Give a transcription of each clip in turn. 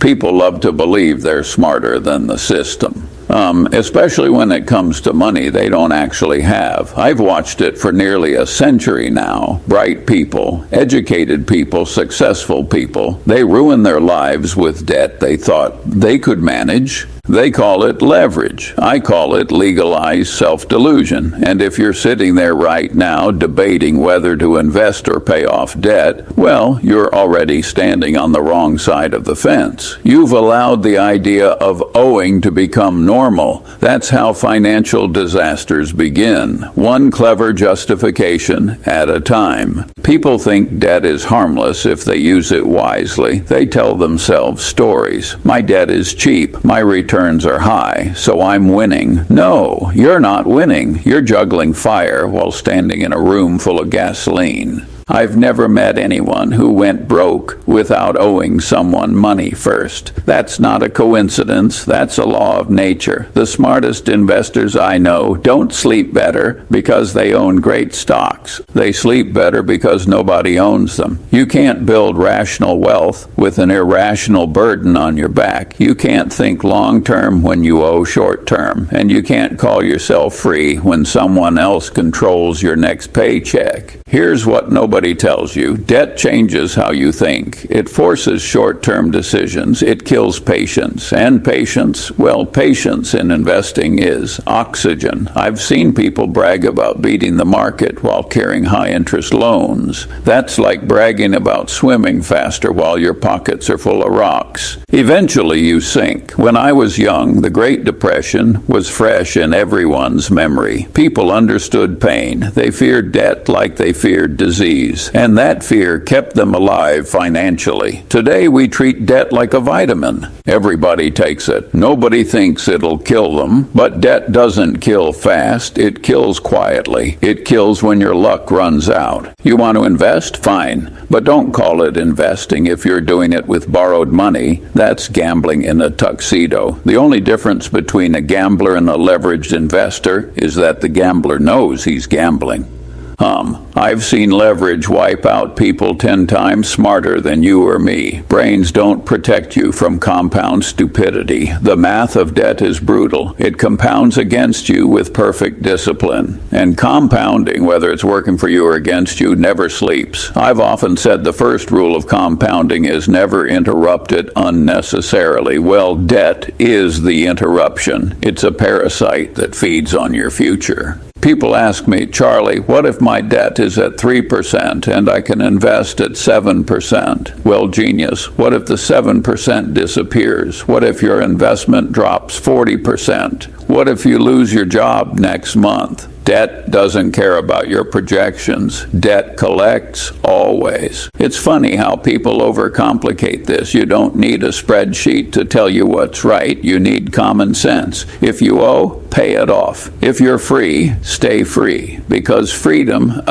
People love to believe they're smarter than the system. Especially when it comes to money they don't actually have. I've watched it for nearly a century now. Bright people, educated people, successful people, they ruin their lives with debt they thought they could manage. They call it leverage. I call it legalized self-delusion. And if you're sitting there right now debating whether to invest or pay off debt, well, you're already standing on the wrong side of the fence. You've allowed the idea of owing to become normal. That's how financial disasters begin, one clever justification at a time. People think debt is harmless if they use it wisely. They tell themselves stories. My debt is cheap. My returns are high, so I'm winning. No, you're not winning. You're juggling fire while standing in a room full of gasoline. I've never met anyone who went broke without owing someone money first. That's not a coincidence. That's a law of nature. The smartest investors I know don't sleep better because they own great stocks. They sleep better because nobody owns them. You can't build rational wealth with an irrational burden on your back. You can't think long-term when you owe short-term. And you can't call yourself free when someone else controls your next paycheck. Here's what nobody tells you. Debt changes how you think. It forces short-term decisions. It kills patience. And patience, well, patience in investing is oxygen. I've seen people brag about beating the market while carrying high-interest loans. That's like bragging about swimming faster while your pockets are full of rocks. Eventually you sink. When I was young, the Great Depression was fresh in everyone's memory. People understood pain. They feared debt like they feared disease, and that fear kept them alive financially. Today we treat debt like a vitamin. Everybody takes it. Nobody thinks it'll kill them, but debt doesn't kill fast. It kills quietly. It kills when your luck runs out. You want to invest? Fine, but don't call it investing if you're doing it with borrowed money. That's gambling in a tuxedo. The only difference between a gambler and a leveraged investor is that the gambler knows he's gambling. I've seen leverage wipe out people 10 times smarter than you or me. Brains don't protect you from compound stupidity. The math of debt is brutal. It compounds against you with perfect discipline. And compounding, whether it's working for you or against you, never sleeps. I've often said the first rule of compounding is never interrupt it unnecessarily. Well, debt is the interruption. It's a parasite that feeds on your future. People ask me, Charlie, what if my debt is at 3% and I can invest at 7%? Well, genius, what if the 7% disappears? What if your investment drops 40%? What if you lose your job next month? Debt doesn't care about your projections. Debt collects always. It's funny how people overcomplicate this. You don't need a spreadsheet to tell you what's right. You need common sense. If you owe, pay it off. If you're free, stay free. Because freedom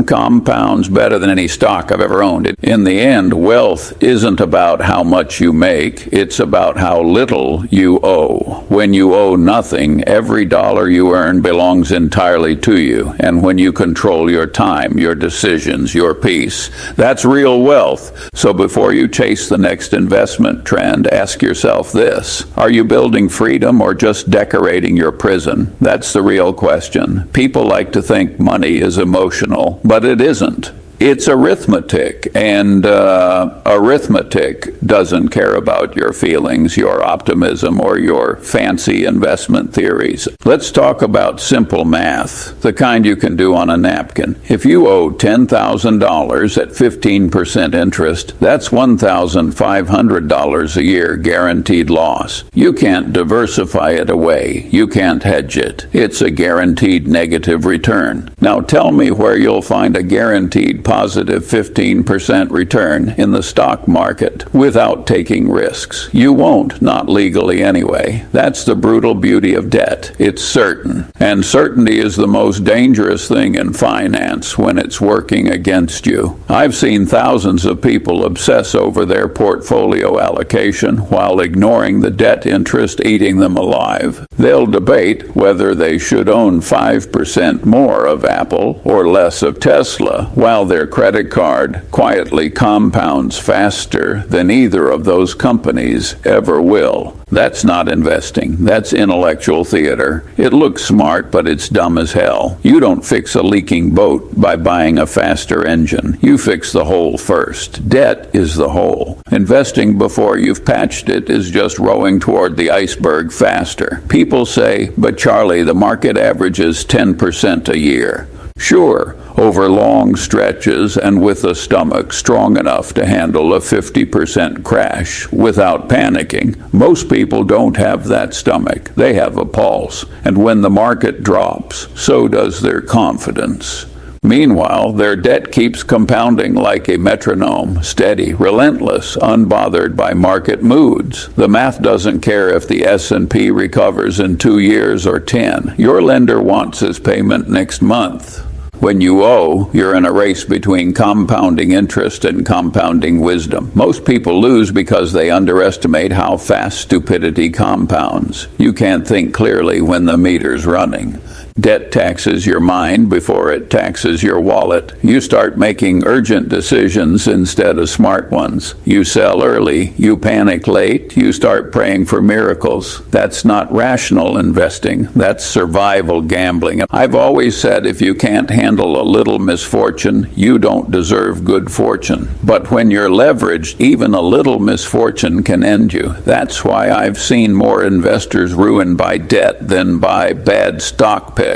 compounds better than any stock I've ever owned. In the end, wealth isn't about how much you make. It's about how little you owe. When you owe nothing, every dollar you earn belongs entirely to you. And when you control your time, your decisions, your peace, that's real wealth. So before you chase the next investment trend, ask yourself this: are you building freedom or just decorating your prison? That's the real question. People like to think money is emotional, but it isn't. It's arithmetic, and arithmetic doesn't care about your feelings, your optimism, or your fancy investment theories. Let's talk about simple math, the kind you can do on a napkin. If you owe $10,000 at 15% interest, that's $1,500 a year guaranteed loss. You can't diversify it away. You can't hedge it. It's a guaranteed negative return. Now tell me where you'll find a guaranteed positive 15% return in the stock market without taking risks. You won't, not legally anyway. That's the brutal beauty of debt. It's certain. And certainty is the most dangerous thing in finance when it's working against you. I've seen thousands of people obsess over their portfolio allocation while ignoring the debt interest eating them alive. They'll debate whether they should own 5% more of Apple or less of Tesla, while their credit card quietly compounds faster than either of those companies ever will. That's not investing. That's intellectual theater. It looks smart, but it's dumb as hell. You don't fix a leaking boat by buying a faster engine. You fix the hole first. Debt is the hole. Investing before you've patched it is just rowing toward the iceberg faster. People say, but Charlie, the market averages 10% a year. Sure, over long stretches and with a stomach strong enough to handle a 50% crash without panicking. Most people don't have that stomach. They have a pulse. And when the market drops, so does their confidence. Meanwhile, their debt keeps compounding like a metronome, steady, relentless, unbothered by market moods. The math doesn't care if the S&P recovers in 2 years or 10. Your lender wants his payment next month. When you owe, you're in a race between compounding interest and compounding wisdom. Most people lose because they underestimate how fast stupidity compounds. You can't think clearly when the meter's running. Debt taxes your mind before it taxes your wallet. You start making urgent decisions instead of smart ones. You sell early. You panic late. You start praying for miracles. That's not rational investing. That's survival gambling. I've always said if you can't handle a little misfortune, you don't deserve good fortune. But when you're leveraged, even a little misfortune can end you. That's why I've seen more investors ruined by debt than by bad stock picks.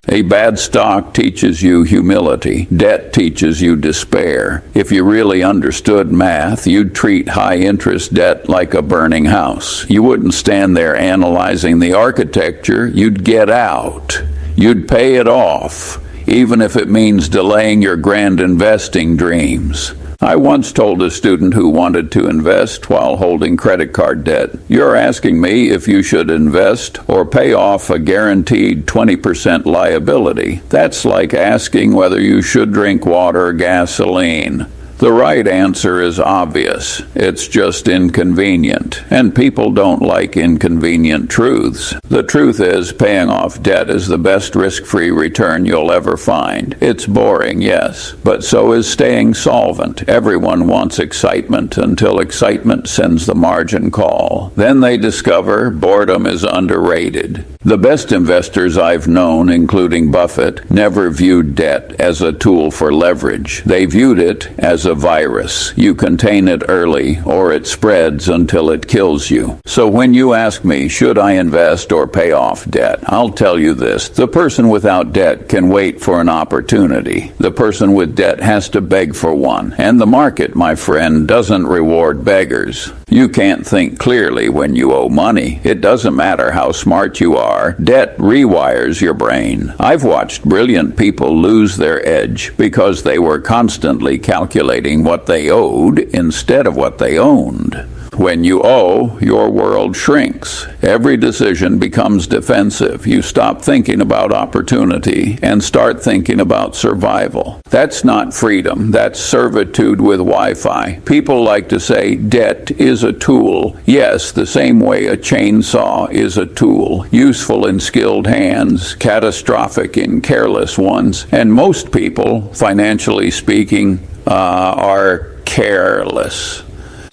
A bad stock teaches you humility. Debt teaches you despair. If you really understood math, you'd treat high-interest debt like a burning house. You wouldn't stand there analyzing the architecture. You'd get out. You'd pay it off, even if it means delaying your grand investing dreams. I once told a student who wanted to invest while holding credit card debt, "You're asking me if you should invest or pay off a guaranteed 20% liability. That's like asking whether you should drink water or gasoline." The right answer is obvious. It's just inconvenient, and people don't like inconvenient truths. The truth is, paying off debt is the best risk-free return you'll ever find. It's boring, yes, but so is staying solvent. Everyone wants excitement until excitement sends the margin call. Then they discover boredom is underrated. The best investors I've known, including Buffett, never viewed debt as a tool for leverage. They viewed it as a virus. You contain it early, or it spreads until it kills you. So when you ask me, should I invest or pay off debt, I'll tell you this. The person without debt can wait for an opportunity. The person with debt has to beg for one. And the market, my friend, doesn't reward beggars. You can't think clearly when you owe money. It doesn't matter how smart you are. Debt rewires your brain. I've watched brilliant people lose their edge because they were constantly calculating what they owed instead of what they owned. When you owe, your world shrinks. Every decision becomes defensive. You stop thinking about opportunity and start thinking about survival. That's not freedom. That's servitude with Wi-Fi. People like to say debt is a tool. Yes, the same way a chainsaw is a tool. Useful in skilled hands, catastrophic in careless ones. And most people, financially speaking, are careless.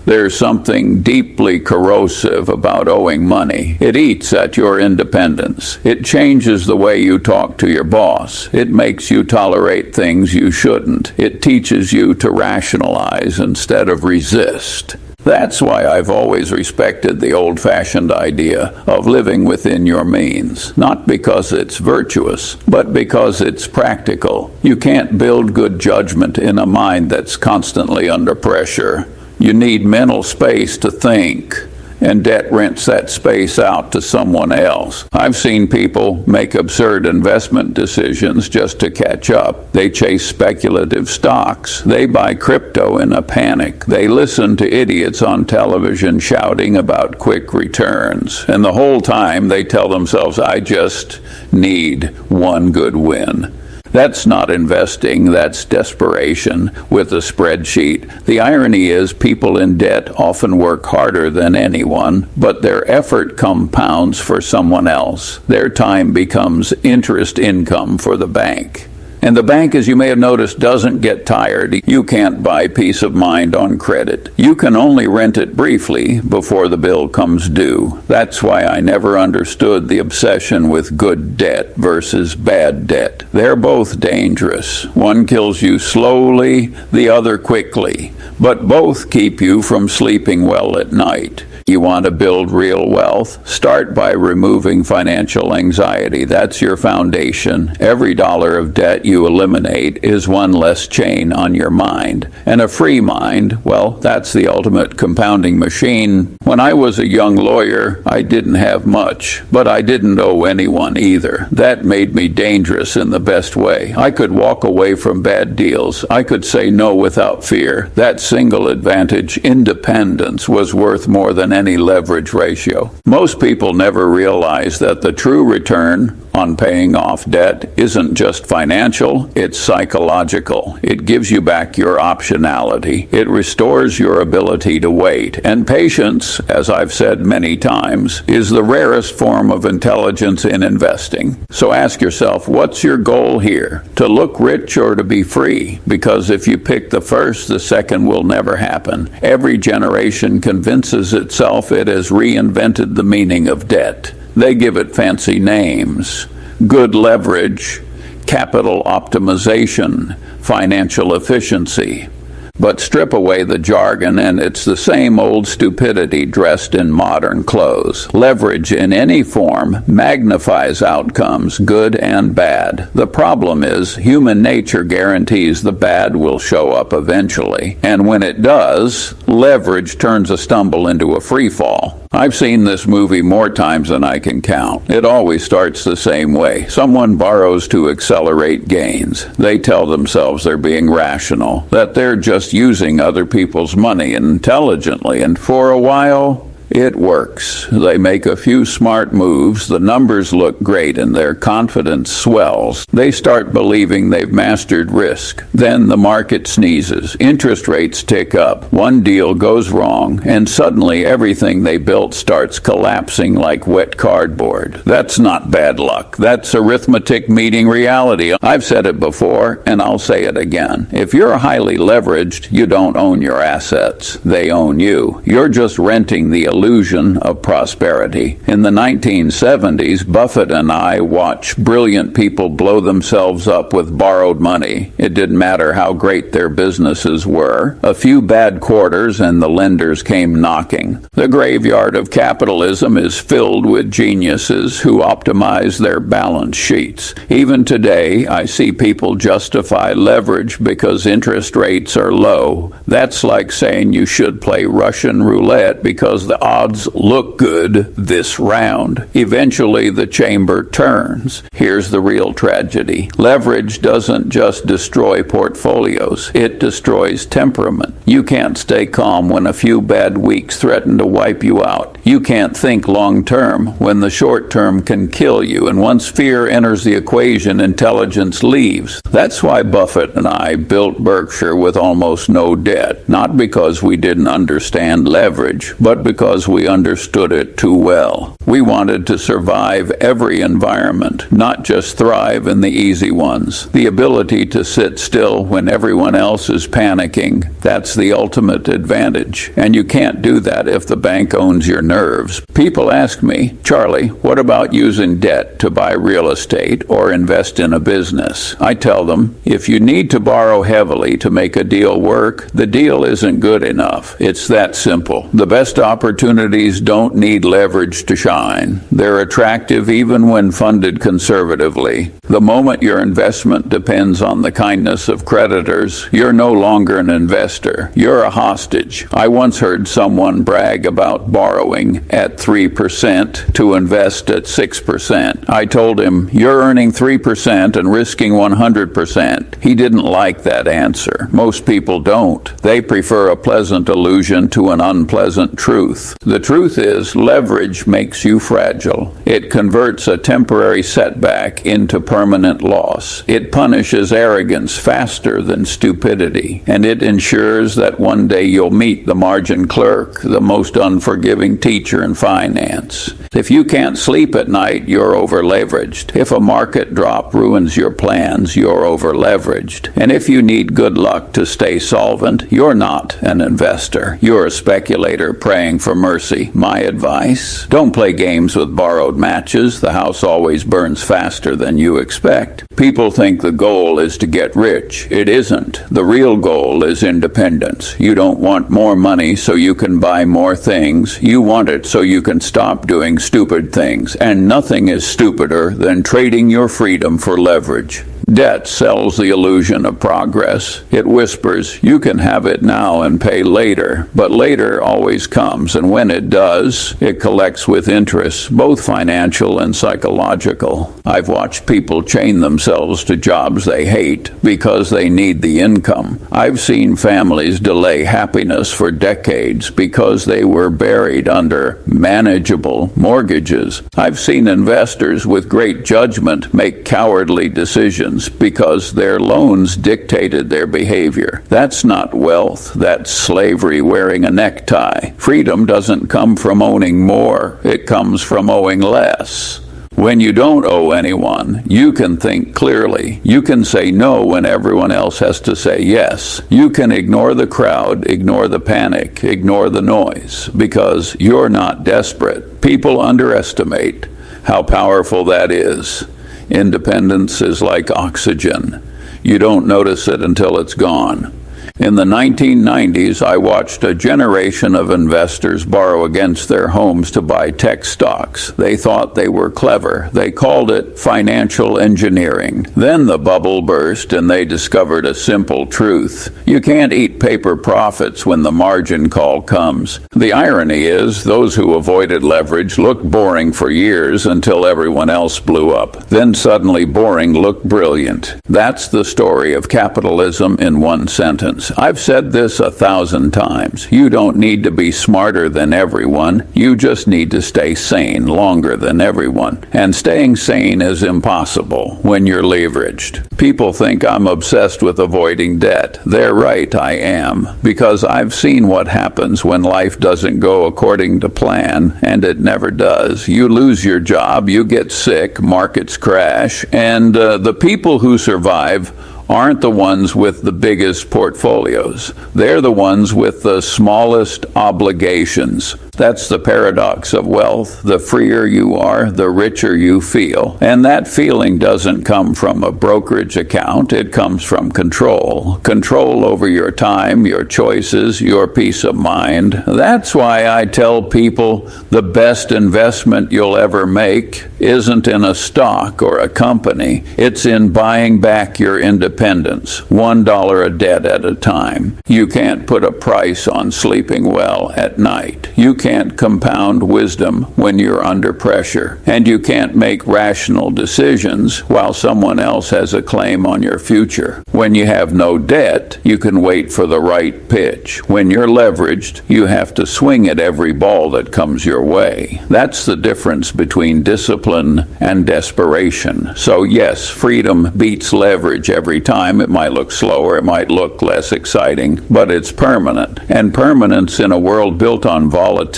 There's something deeply corrosive about owing money. It eats at your independence. It changes the way you talk to your boss. It makes you tolerate things you shouldn't. It teaches you to rationalize instead of resist. That's why I've always respected the old-fashioned idea of living within your means. Not because it's virtuous, but because it's practical. You can't build good judgment in a mind that's constantly under pressure. You need mental space to think, and debt rents that space out to someone else. I've seen people make absurd investment decisions just to catch up. They chase speculative stocks. They buy crypto in a panic. They listen to idiots on television shouting about quick returns. And the whole time they tell themselves, I just need one good win. That's not investing, that's desperation with a spreadsheet. The irony is people in debt often work harder than anyone, but their effort compounds for someone else. Their time becomes interest income for the bank. And the bank, as you may have noticed, doesn't get tired. You can't buy peace of mind on credit. You can only rent it briefly before the bill comes due. That's why I never understood the obsession with good debt versus bad debt. They're both dangerous. One kills you slowly, the other quickly. But both keep you from sleeping well at night. You want to build real wealth? Start by removing financial anxiety. That's your foundation. Every dollar of debt you eliminate is one less chain on your mind. And a free mind, well, that's the ultimate compounding machine. When I was a young lawyer, I didn't have much, but I didn't owe anyone either. That made me dangerous in the best way. I could walk away from bad deals. I could say no without fear. That single advantage, independence, was worth more than any leverage ratio. Most people never realize that the true return on paying off debt isn't just financial, it's psychological. It gives you back your optionality. It restores your ability to wait. And patience, as I've said many times, is the rarest form of intelligence in investing. So ask yourself, what's your goal here? To look rich or to be free? Because if you pick the first, the second will never happen. Every generation convinces itself it has reinvented the meaning of debt. They give it fancy names: good leverage, capital optimization, financial efficiency. But strip away the jargon and it's the same old stupidity dressed in modern clothes. Leverage in any form magnifies outcomes, good and bad. The problem is human nature guarantees the bad will show up eventually. And when it does, leverage turns a stumble into a free fall. I've seen this movie more times than I can count. It always starts the same way. Someone borrows to accelerate gains. They tell themselves they're being rational, that they're just using other people's money intelligently, and for a while, it works. They make a few smart moves, the numbers look great, and their confidence swells. They start believing they've mastered risk. Then the market sneezes. Interest rates tick up. One deal goes wrong, and suddenly everything they built starts collapsing like wet cardboard. That's not bad luck. That's arithmetic meeting reality. I've said it before, and I'll say it again. If you're highly leveraged, you don't own your assets. They own you. You're just renting the illusion of prosperity. In the 1970s, Buffett and I watched brilliant people blow themselves up with borrowed money. It didn't matter how great their businesses were. A few bad quarters and the lenders came knocking. The graveyard of capitalism is filled with geniuses who optimize their balance sheets. Even today, I see people justify leverage because interest rates are low. That's like saying you should play Russian roulette because the odds look good this round. Eventually, the chamber turns. Here's the real tragedy. Leverage doesn't just destroy portfolios. It destroys temperament. You can't stay calm when a few bad weeks threaten to wipe you out. You can't think long term when the short term can kill you. And once fear enters the equation, intelligence leaves. That's why Buffett and I built Berkshire with almost no debt. Not because we didn't understand leverage, but because we understood it too well. We wanted to survive every environment, not just thrive in the easy ones. The ability to sit still when everyone else is panicking, that's the ultimate advantage. And you can't do that if the bank owns your nerves. People ask me, Charlie, what about using debt to buy real estate or invest in a business? I tell them, if you need to borrow heavily to make a deal work, the deal isn't good enough. It's that simple. The best opportunities don't need leverage to shine. They're attractive even when funded conservatively. The moment your investment depends on the kindness of creditors, you're no longer an investor. You're a hostage. I once heard someone brag about borrowing at 3% to invest at 6%. I told him, you're earning 3% and risking 100%. He didn't like that answer. Most people don't. They prefer a pleasant illusion to an unpleasant truth. wealth. The truth is, leverage makes you fragile. It converts a temporary setback into permanent loss. It punishes arrogance faster than stupidity, and it ensures that one day you'll meet the margin clerk, the most unforgiving teacher in finance. If you can't sleep at night, you're over-leveraged. If a market drop ruins your plans, you're over-leveraged. And if you need good luck to stay solvent, you're not an investor. You're a speculator praying for mercy. My advice? Don't play games with borrowed matches. The house always burns faster than you expect. People think the goal is to get rich. It isn't. The real goal is independence. You don't want more money so you can buy more things. You want it so you can stop doing stupid things. And nothing is stupider than trading your freedom for leverage. Debt sells the illusion of progress. It whispers, you can have it now and pay later. But later always comes, and when it does, it collects with interest, both financial and psychological. I've watched people chain themselves to jobs they hate because they need the income. I've seen families delay happiness for decades because they were buried under manageable mortgages. I've seen investors with great judgment make cowardly decisions because their loans dictated their behavior. That's not wealth. That's slavery wearing a necktie. Freedom doesn't come from owning more. It comes from owing less. When you don't owe anyone, you can think clearly. You can say no when everyone else has to say yes. You can ignore the crowd, ignore the panic, ignore the noise, because you're not desperate. People underestimate how powerful that is. Independence is like oxygen. You don't notice it until it's gone. In the 1990s, I watched a generation of investors borrow against their homes to buy tech stocks. They thought they were clever. They called it financial engineering. Then the bubble burst and they discovered a simple truth. You can't eat paper profits when the margin call comes. The irony is, those who avoided leverage looked boring for years until everyone else blew up. Then suddenly boring looked brilliant. That's the story of capitalism in one sentence. I've said this 1,000 times. You don't need to be smarter than everyone. You just need to stay sane longer than everyone. And staying sane is impossible when you're leveraged. People think I'm obsessed with avoiding debt. They're right, I am. Because I've seen what happens when life doesn't go according to plan, and it never does. You lose your job, you get sick, markets crash, and the people who survive aren't the ones with the biggest portfolios. They're the ones with the smallest obligations. That's the paradox of wealth. The freer you are, the richer you feel. And that feeling doesn't come from a brokerage account. It comes from control. Control over your time, your choices, your peace of mind. That's why I tell people the best investment you'll ever make isn't in a stock or a company. It's in buying back your independence, $1 a debt at a time. You can't put a price on sleeping well at night. You can't compound wisdom when you're under pressure. And you can't make rational decisions while someone else has a claim on your future. When you have no debt, you can wait for the right pitch. When you're leveraged, you have to swing at every ball that comes your way. That's the difference between discipline and desperation. So yes, freedom beats leverage every time. It might look slower, it might look less exciting, but it's permanent. And permanence in a world built on volatility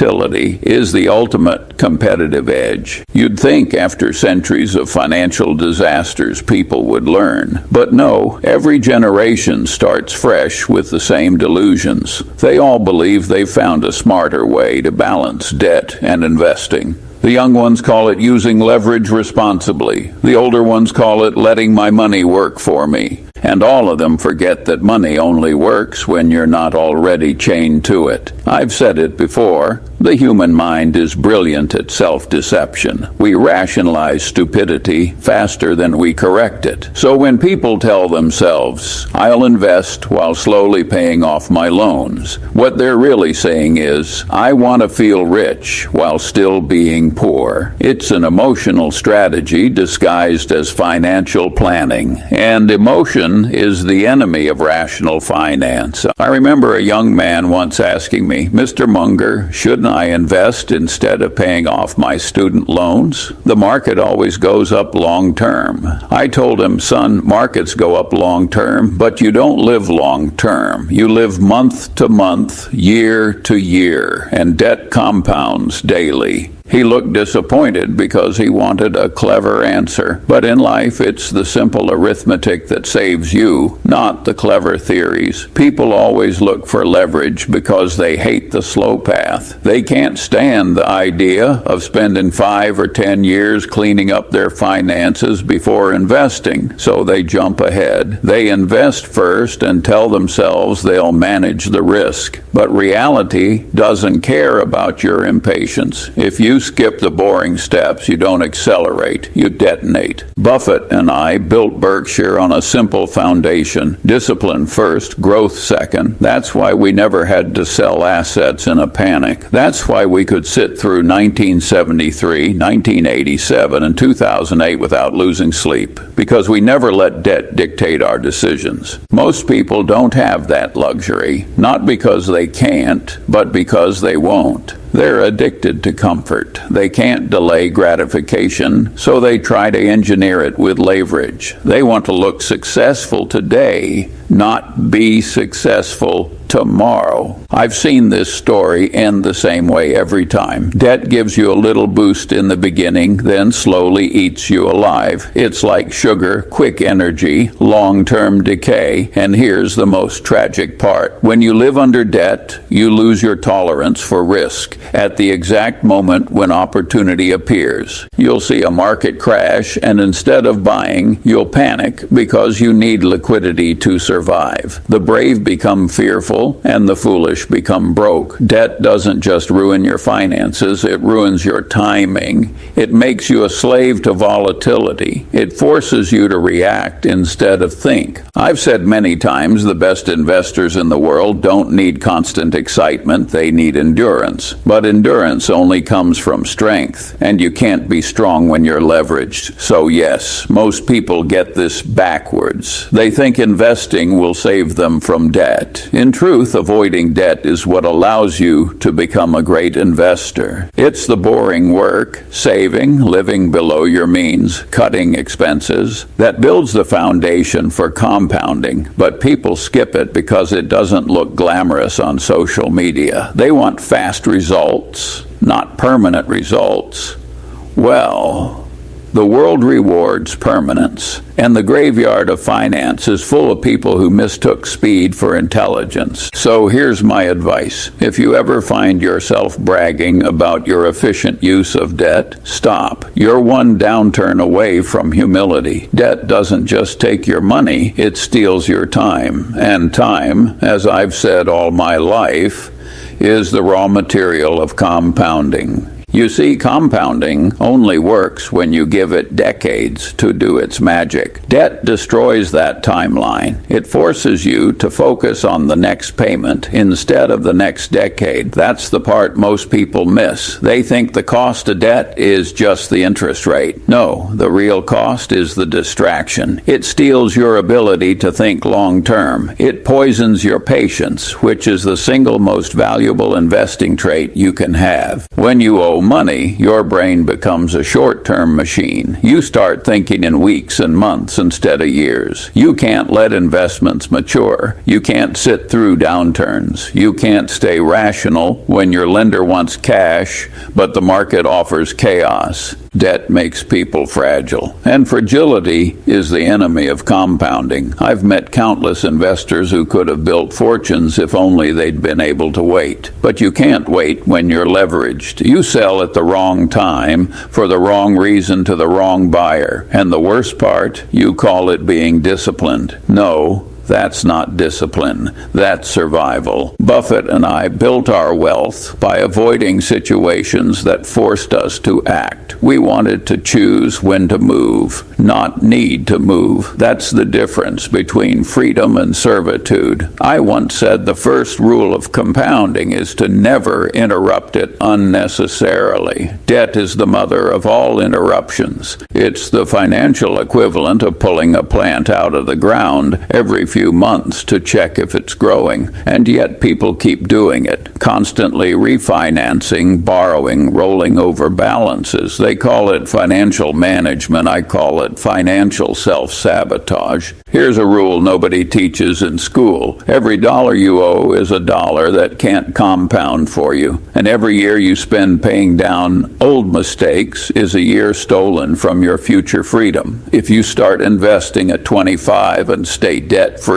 is the ultimate competitive edge. You'd think after centuries of financial disasters people would learn. But no, every generation starts fresh with the same delusions. They all believe they've found a smarter way to balance debt and investing. The young ones call it using leverage responsibly. The older ones call it letting my money work for me. And all of them forget that money only works when you're not already chained to it. I've said it before, the human mind is brilliant at self-deception. We rationalize stupidity faster than we correct it. So when people tell themselves, I'll invest while slowly paying off my loans, what they're really saying is, I want to feel rich while still being poor. It's an emotional strategy disguised as financial planning. And emotion is the enemy of rational finance. I remember a young man once asking me me, "Mr. Munger, shouldn't I invest instead of paying off my student loans? The market always goes up long term." I told him, "Son, markets go up long term, but you don't live long term. You live month to month, year to year, and debt compounds daily." He looked disappointed because he wanted a clever answer. But in life, it's the simple arithmetic that saves you, not the clever theories. People always look for leverage because they hate the slow path. They can't stand the idea of spending 5 or 10 years cleaning up their finances before investing, so they jump ahead. They invest first and tell themselves they'll manage the risk. But reality doesn't care about your impatience. If you skip the boring steps, you don't accelerate, you detonate. Buffett and I built Berkshire on a simple foundation: discipline first, growth second. That's why we never had to sell assets in a panic. That's why we could sit through 1973, 1987, and 2008 without losing sleep, because we never let debt dictate our decisions. Most people don't have that luxury, not because they can't, but because they won't. They're addicted to comfort. They can't delay gratification, so they try to engineer it with leverage. They want to look successful today, not be successful tomorrow. I've seen this story end the same way every time. Debt gives you a little boost in the beginning, then slowly eats you alive. It's like sugar, quick energy, long-term decay. And here's the most tragic part. When you live under debt, you lose your tolerance for risk. At the exact moment when opportunity appears, you'll see a market crash, and instead of buying, you'll panic because you need liquidity to survive. The brave become fearful, and the foolish become broke. Debt doesn't just ruin your finances, it ruins your timing. It makes you a slave to volatility. It forces you to react instead of think. I've said many times the best investors in the world don't need constant excitement, they need endurance. But endurance only comes from strength, and you can't be strong when you're leveraged. So yes, most people get this backwards. They think investing will save them from debt. In truth, avoiding debt is what allows you to become a great investor. It's the boring work, saving, living below your means, cutting expenses, that builds the foundation for compounding. But people skip it because it doesn't look glamorous on social media. They want fast results, not permanent results. Well, the world rewards permanence, and the graveyard of finance is full of people who mistook speed for intelligence. So here's my advice. If you ever find yourself bragging about your efficient use of debt, stop. You're one downturn away from humility. Debt doesn't just take your money, it steals your time. And time, as I've said all my life, is the raw material of compounding. You see, compounding only works when you give it decades to do its magic. Debt destroys that timeline. It forces you to focus on the next payment instead of the next decade. That's the part most people miss. They think the cost of debt is just the interest rate. No, the real cost is the distraction. It steals your ability to think long term. It poisons your patience, which is the single most valuable investing trait you can have. When you owe money, your brain becomes a short-term machine. You start thinking in weeks and months instead of years. You can't let investments mature. You can't sit through downturns. You can't stay rational when your lender wants cash, but the market offers chaos. Debt makes people fragile, and fragility is the enemy of compounding. I've met countless investors who could have built fortunes if only they'd been able to wait. But you can't wait when you're leveraged. You sell at the wrong time for the wrong reason to the wrong buyer. And the worst part, you call it being disciplined. No, that's not discipline. That's survival. Buffett and I built our wealth by avoiding situations that forced us to act. We wanted to choose when to move, not need to move. That's the difference between freedom and servitude. I once said the first rule of compounding is to never interrupt it unnecessarily. Debt is the mother of all interruptions. It's the financial equivalent of pulling a plant out of the ground every few few months to check if it's growing, and yet people keep doing it, constantly refinancing, borrowing, rolling over balances. They call it financial management. I call it financial self-sabotage. Here's a rule nobody teaches in school. Every dollar you owe is a dollar that can't compound for you, and every year you spend paying down old mistakes is a year stolen from your future freedom. If you start investing at 25 and stay debt-free,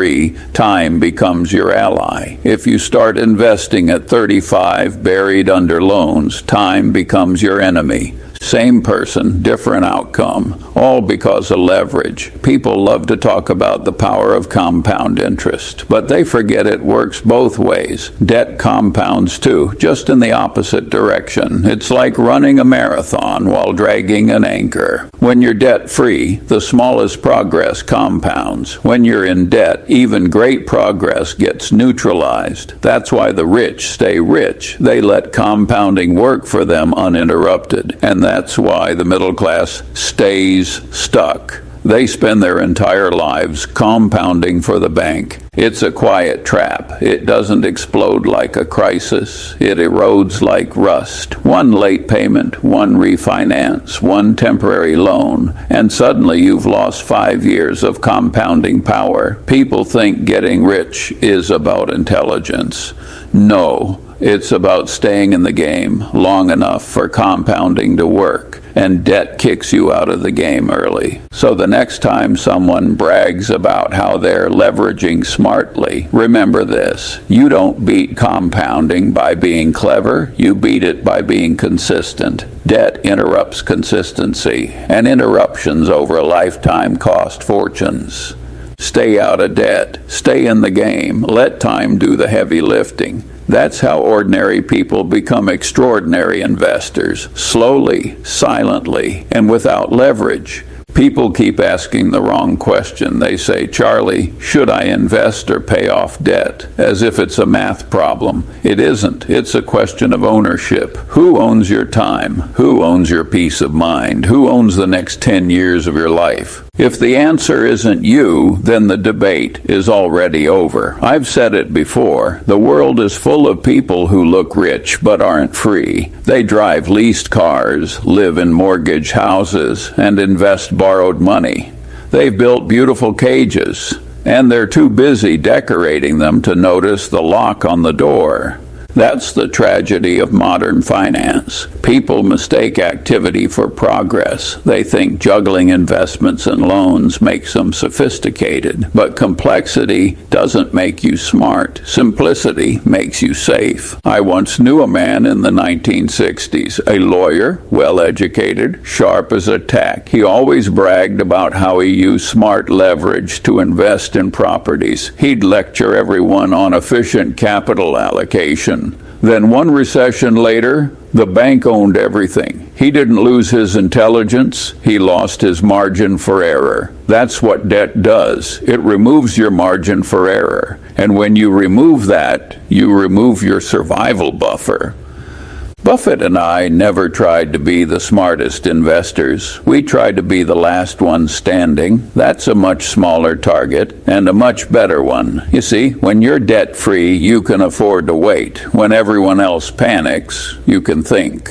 time becomes your ally. If you start investing at 35 buried under loans, time becomes your enemy. Same person, different outcome, all because of leverage. People love to talk about the power of compound interest, but they forget it works both ways. Debt compounds too, just in the opposite direction. It's like running a marathon while dragging an anchor. When you're debt-free, the smallest progress compounds. When you're in debt, even great progress gets neutralized. That's why the rich stay rich. They let compounding work for them uninterrupted, and that's why the middle class stays stuck. They spend their entire lives compounding for the bank. It's a quiet trap. It doesn't explode like a crisis. It erodes like rust. One late payment, one refinance, one temporary loan, and suddenly you've lost 5 years of compounding power. People think getting rich is about intelligence. No. It's about staying in the game long enough for compounding to work, and debt kicks you out of the game early. So the next time someone brags about how they're leveraging smartly, remember this: you don't beat compounding by being clever, you beat it by being consistent. Debt interrupts consistency, and interruptions over a lifetime cost fortunes. Stay out of debt, stay in the game, let time do the heavy lifting. That's how ordinary people become extraordinary investors, slowly, silently, and without leverage. People keep asking the wrong question. They say, "Charlie, should I invest or pay off debt?" As if it's a math problem. It isn't. It's a question of ownership. Who owns your time? Who owns your peace of mind? Who owns the next 10 years of your life? If the answer isn't you, then the debate is already over. I've said it before. The world is full of people who look rich but aren't free. They drive leased cars, live in mortgage houses, and invest borrowed money. They've built beautiful cages, and they're too busy decorating them to notice the lock on the door. That's the tragedy of modern finance. People mistake activity for progress. They think juggling investments and loans makes them sophisticated. But complexity doesn't make you smart. Simplicity makes you safe. I once knew a man in the 1960s, a lawyer, well-educated, sharp as a tack. He always bragged about how he used smart leverage to invest in properties. He'd lecture everyone on efficient capital allocation. Then one recession later, the bank owned everything. He didn't lose his intelligence, he lost his margin for error. That's what debt does. It removes your margin for error. And when you remove that, you remove your survival buffer. Buffett and I never tried to be the smartest investors. We tried to be the last one standing. That's a much smaller target and a much better one. You see, when you're debt-free, you can afford to wait. When everyone else panics, you can think.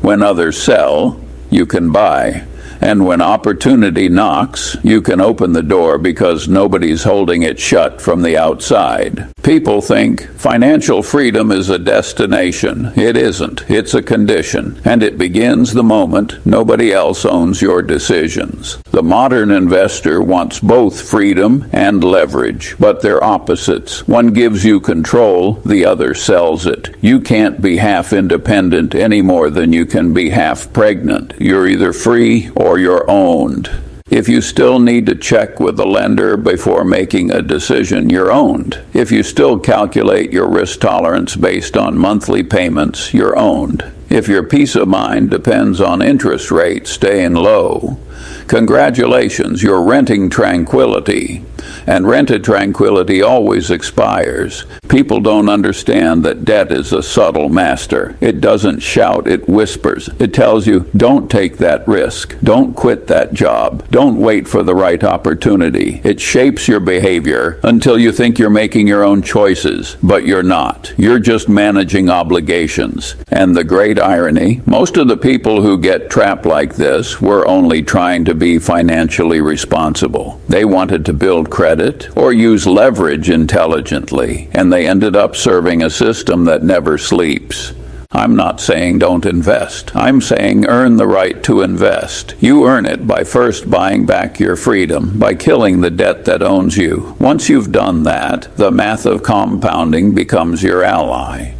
When others sell, you can buy. And when opportunity knocks, you can open the door because nobody's holding it shut from the outside. People think financial freedom is a destination. It isn't. It's a condition. And it begins the moment nobody else owns your decisions. The modern investor wants both freedom and leverage, but they're opposites. One gives you control, the other sells it. You can't be half independent any more than you can be half pregnant. You're either free or you're owned. If you still need to check with the lender before making a decision, you're owned. If you still calculate your risk tolerance based on monthly payments, you're owned. If your peace of mind depends on interest rates staying low, congratulations, you're renting tranquility. and rented tranquility always expires. People don't understand that debt is a subtle master. It doesn't shout, it whispers. It tells you, don't take that risk. Don't quit that job. Don't wait for the right opportunity. It shapes your behavior until you think you're making your own choices, but you're not. You're just managing obligations. And the great irony, most of the people who get trapped like this were only trying to be financially responsible. They wanted to build credit or use leverage intelligently, and they ended up serving a system that never sleeps. I'm not saying don't invest. I'm saying earn the right to invest. You earn it by first buying back your freedom, by killing the debt that owns you. Once you've done that, the math of compounding becomes your ally.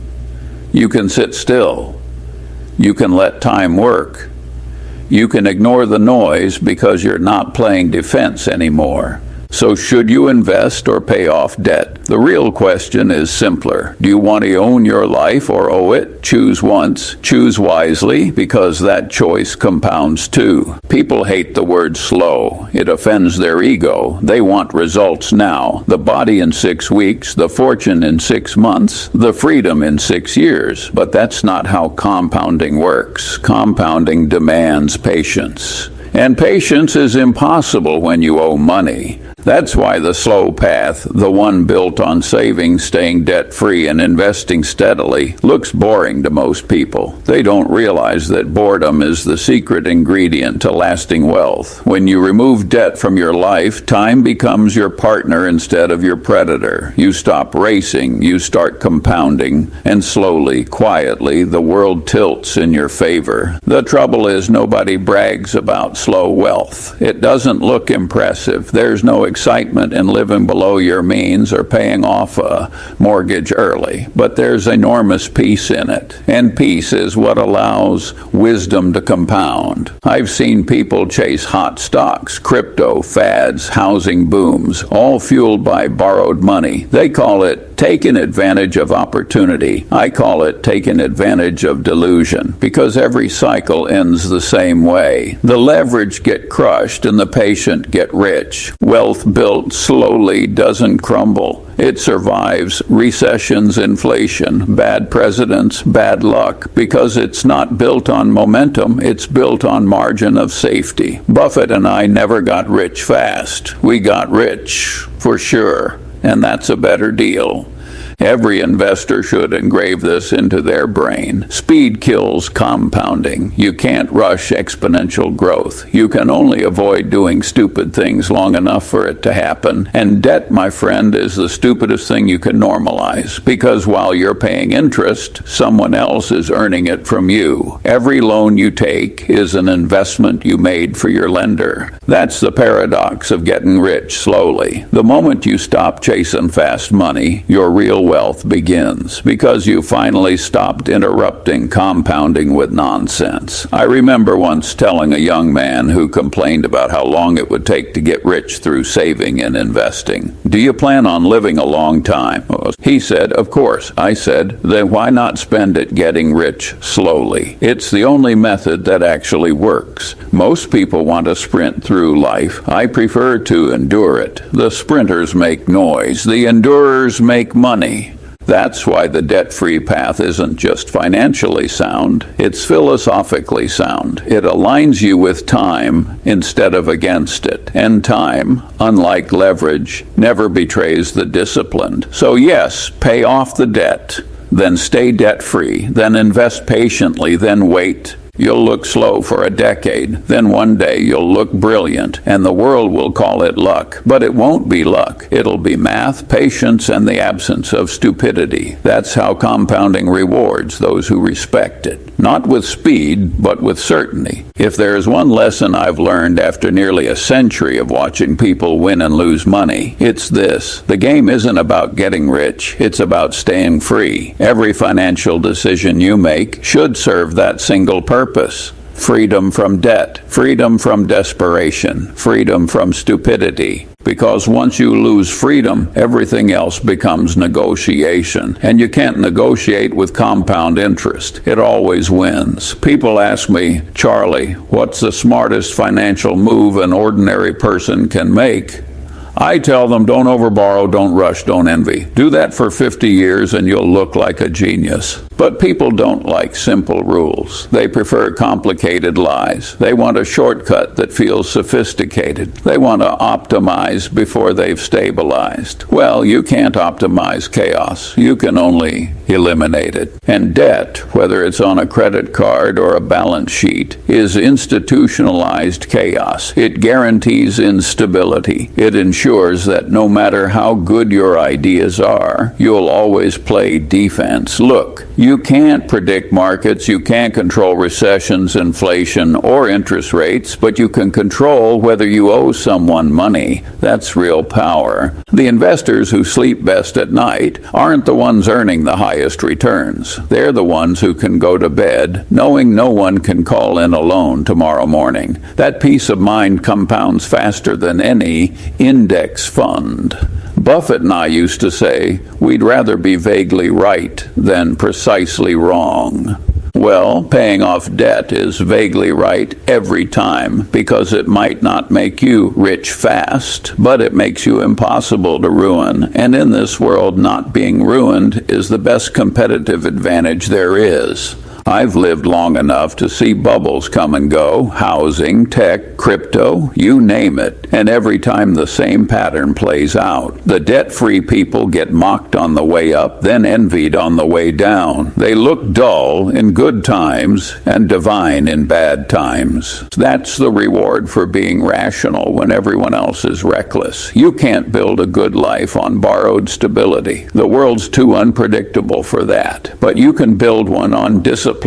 You can sit still. You can let time work. You can ignore the noise because you're not playing defense anymore. So should you invest or pay off debt? The real question is simpler. Do you want to own your life or owe it? Choose once. Choose wisely, because that choice compounds too. People hate the word slow. It offends their ego. They want results now. The body in 6 weeks, the fortune in 6 months, the freedom in 6 years. But that's not how compounding works. Compounding demands patience. And patience is impossible when you owe money. That's why the slow path, the one built on saving, staying debt-free, and investing steadily, looks boring to most people. They don't realize that boredom is the secret ingredient to lasting wealth. When you remove debt from your life, time becomes your partner instead of your predator. You stop racing, you start compounding, and slowly, quietly, the world tilts in your favor. The trouble is nobody brags about slow wealth. It doesn't look impressive. There's no excitement in living below your means or paying off a mortgage early, but there's enormous peace in it, and peace is what allows wisdom to compound. I've seen people chase hot stocks, crypto, fads, housing booms, all fueled by borrowed money. They call it taking advantage of opportunity. I call it taking advantage of delusion, because every cycle ends the same way. The leverage get crushed and the patient get rich. Wealth built slowly doesn't crumble. It survives recessions, inflation, bad presidents, bad luck, because it's not built on momentum, it's built on margin of safety. Buffett and I never got rich fast. We got rich, for sure, and that's a better deal. Every investor should engrave this into their brain. Speed kills compounding. You can't rush exponential growth. You can only avoid doing stupid things long enough for it to happen. And debt, my friend, is the stupidest thing you can normalize. Because while you're paying interest, someone else is earning it from you. Every loan you take is an investment you made for your lender. That's the paradox of getting rich slowly. The moment you stop chasing fast money, your real wealth begins, because you finally stopped interrupting compounding with nonsense. I remember once telling a young man who complained about how long it would take to get rich through saving and investing, "Do you plan on living a long time?" He said, "Of course." I said, "Then why not spend it getting rich slowly? It's the only method that actually works. Most people want to sprint through life. I prefer to endure it. The sprinters make noise. The endurers make money." That's why the debt-free path isn't just financially sound, it's philosophically sound. It aligns you with time instead of against it. And time, unlike leverage, never betrays the disciplined. So yes, pay off the debt, then stay debt-free, then invest patiently, then wait. You'll look slow for a decade, then one day you'll look brilliant, and the world will call it luck. But it won't be luck. It'll be math, patience, and the absence of stupidity. That's how compounding rewards those who respect it. Not with speed, but with certainty. If there is one lesson I've learned after nearly a century of watching people win and lose money, it's this: the game isn't about getting rich, it's about staying free. Every financial decision you make should serve that single purpose. Freedom from debt, freedom from desperation, freedom from stupidity. Because once you lose freedom, everything else becomes negotiation. And you can't negotiate with compound interest. It always wins. People ask me, "Charlie, what's the smartest financial move an ordinary person can make?" I tell them, don't overborrow, don't rush, don't envy. Do that for 50 years and you'll look like a genius. But people don't like simple rules. They prefer complicated lies. They want a shortcut that feels sophisticated. They want to optimize before they've stabilized. Well, you can't optimize chaos. You can only eliminate it. And debt, whether it's on a credit card or a balance sheet, is institutionalized chaos. It guarantees instability. It ensures that no matter how good your ideas are, you'll always play defense. Look, you can't predict markets, you can't control recessions, inflation, or interest rates, but you can control whether you owe someone money. That's real power. The investors who sleep best at night aren't the ones earning the highest returns. They're the ones who can go to bed knowing no one can call in a loan tomorrow morning. That peace of mind compounds faster than any index fund. Buffett and I used to say, we'd rather be vaguely right than precisely wrong. Well, paying off debt is vaguely right every time because it might not make you rich fast, but it makes you impossible to ruin. And in this world, not being ruined is the best competitive advantage there is. I've lived long enough to see bubbles come and go, housing, tech, crypto, you name it, and every time the same pattern plays out. The debt-free people get mocked on the way up, then envied on the way down. They look dull in good times and divine in bad times. That's the reward for being rational when everyone else is reckless. You can't build a good life on borrowed stability. The world's too unpredictable for that. But you can build one on discipline,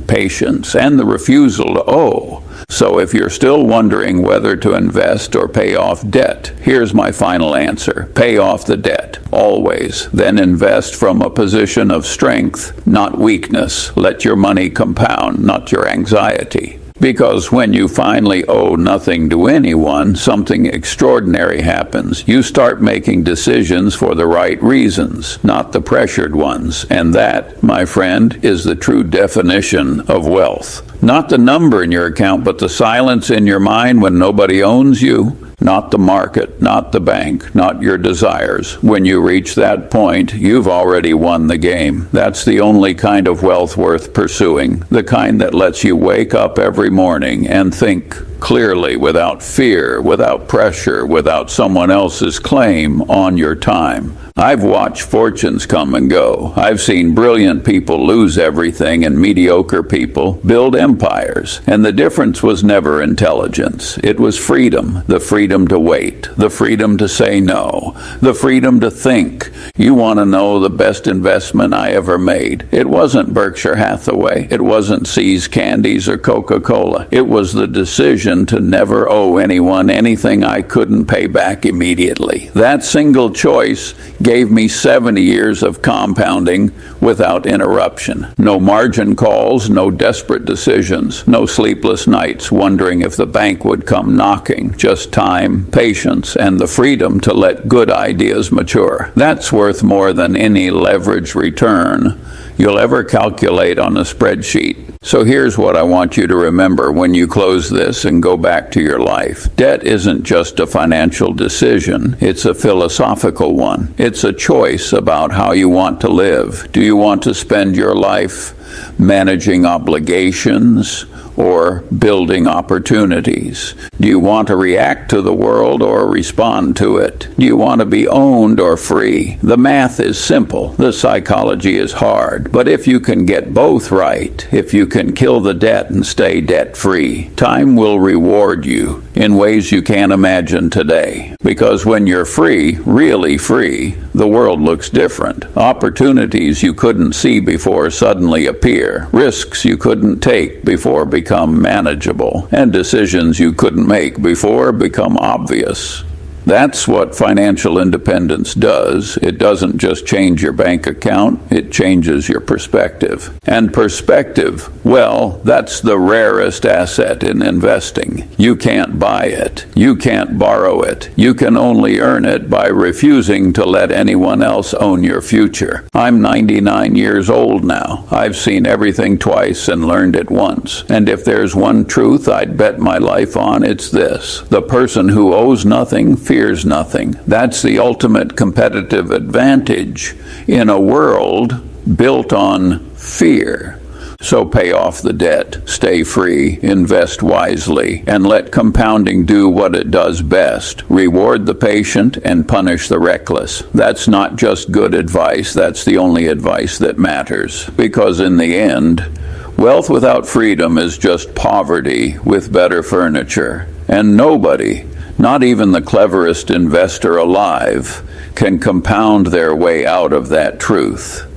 patience, and the refusal to owe. So if you're still wondering whether to invest or pay off debt, here's my final answer. Pay off the debt, always. Then invest from a position of strength, not weakness. Let your money compound, not your anxiety. Because when you finally owe nothing to anyone, something extraordinary happens. You start making decisions for the right reasons, not the pressured ones. And that, my friend, is the true definition of wealth. Not the number in your account, but the silence in your mind when nobody owns you. Not the market, not the bank, not your desires. When you reach that point, you've already won the game. That's the only kind of wealth worth pursuing, the kind that lets you wake up every morning and think clearly, without fear, without pressure, without someone else's claim on your time. I've watched fortunes come and go. I've seen brilliant people lose everything and mediocre people build empires. And the difference was never intelligence. It was freedom. The freedom to wait. The freedom to say no. The freedom to think. You want to know the best investment I ever made? It wasn't Berkshire Hathaway. It wasn't See's Candies or Coca-Cola. It was the decision to never owe anyone anything I couldn't pay back immediately. That single choice gave me 70 years of compounding without interruption. No margin calls, no desperate decisions, no sleepless nights wondering if the bank would come knocking. Just time, patience, and the freedom to let good ideas mature. That's worth more than any leverage return you'll ever calculate on a spreadsheet. So here's what I want you to remember when you close this and go back to your life. Debt isn't just a financial decision, it's a philosophical one. It's a choice about how you want to live. Do you want to spend your life managing obligations or building opportunities? Do you want to react to the world or respond to it? Do you want to be owned or free? The math is simple. The psychology is hard. But if you can get both right, if you can kill the debt and stay debt-free, time will reward you in ways you can't imagine today. Because when you're free, really free, the world looks different. Opportunities you couldn't see before suddenly appear. Risks you couldn't take before become manageable. And decisions you couldn't make before become obvious. That's what financial independence does. It doesn't just change your bank account, it changes your perspective. And perspective, well, that's the rarest asset in investing. You can't buy it. You can't borrow it. You can only earn it by refusing to let anyone else own your future. I'm 99 years old now. I've seen everything twice and learned it once. And if there's one truth I'd bet my life on, it's this. The person who owes nothing fears nothing. That's the ultimate competitive advantage in a world built on fear. So pay off the debt, stay free, invest wisely, and let compounding do what it does best. Reward the patient and punish the reckless. That's not just good advice, that's the only advice that matters. Because in the end, wealth without freedom is just poverty with better furniture. And nobody, not even the cleverest investor alive, can compound their way out of that truth.